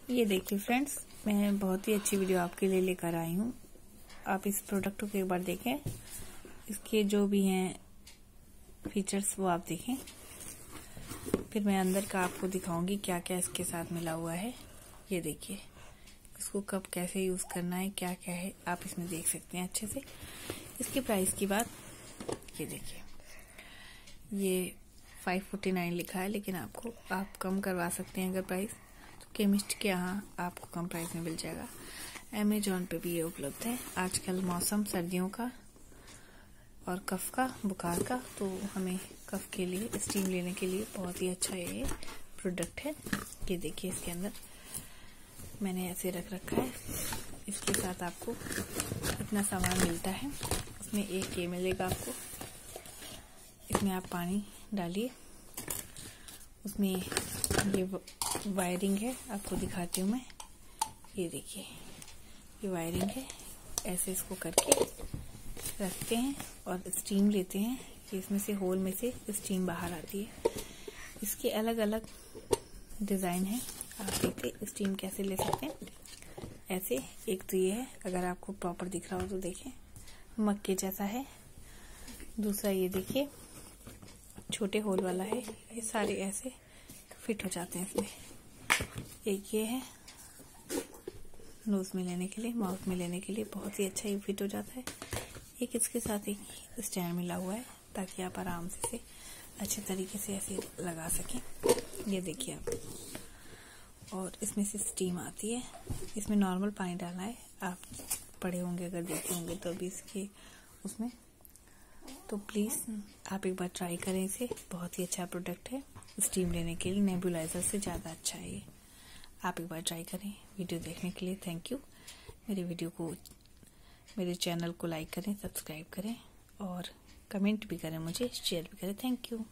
ये देखिए फ्रेंड्स, मैं बहुत ही अच्छी वीडियो आपके लिए लेकर आई हूँ। आप इस प्रोडक्ट को एक बार देखें, इसके जो भी हैं फीचर्स वो आप देखें। फिर मैं अंदर का आपको दिखाऊंगी क्या क्या इसके साथ मिला हुआ है। ये देखिए, इसको कब कैसे यूज़ करना है, क्या क्या है, आप इसमें देख सकते हैं अच्छे से। इसकी प्राइस की बात, ये देखिए, ये 549 लिखा है, लेकिन आप कम करवा सकते हैं अगर प्राइस, तो केमिस्ट के यहाँ आपको कम प्राइस में मिल जाएगा। अमेजॉन पे भी ये उपलब्ध है। आजकल मौसम सर्दियों का और कफ का, बुखार का, तो हमें कफ के लिए, स्टीम लेने के लिए बहुत ही अच्छा ये प्रोडक्ट है। ये देखिए, इसके अंदर मैंने ऐसे रख रखा है। इसके साथ आपको इतना सामान मिलता है। इसमें एक ये मिलेगा आपको। इसमें आप पानी डालिए, उसमें ये वायरिंग है, आपको दिखाती हूँ मैं। ये देखिए, ये वायरिंग है। ऐसे इसको करके रखते हैं और स्टीम लेते हैं कि इसमें से, होल में से स्टीम बाहर आती है। इसके अलग अलग डिज़ाइन है, आप देखिए स्टीम कैसे ले सकते हैं। ऐसे एक तो ये है, अगर आपको प्रॉपर दिख रहा हो तो देखें, मग के जैसा है। दूसरा ये देखिए, छोटे होल वाला है। ये सारे ऐसे फिट हो जाते हैं इसमें। एक ये है, नोज में लेने के लिए, माउथ में लेने के लिए बहुत ही अच्छा ये फिट हो जाता है। एक इसके साथ एक स्टैंड मिला हुआ है, ताकि आप आराम से इसे अच्छे तरीके से ऐसे लगा सकें। ये देखिए आप, और इसमें से स्टीम आती है। इसमें नॉर्मल पानी डालना है। आप पढ़े होंगे, अगर देखे होंगे तो अभी इसके उसमें, तो प्लीज़ आप एक बार ट्राई करें इसे। बहुत ही अच्छा प्रोडक्ट है स्टीम लेने के लिए, नेबुलाइजर से ज़्यादा अच्छा है ये। आप एक बार ट्राई करें। वीडियो देखने के लिए थैंक यू। मेरे चैनल को लाइक करें, सब्सक्राइब करें और कमेंट भी करें, मुझे शेयर भी करें। Thank you.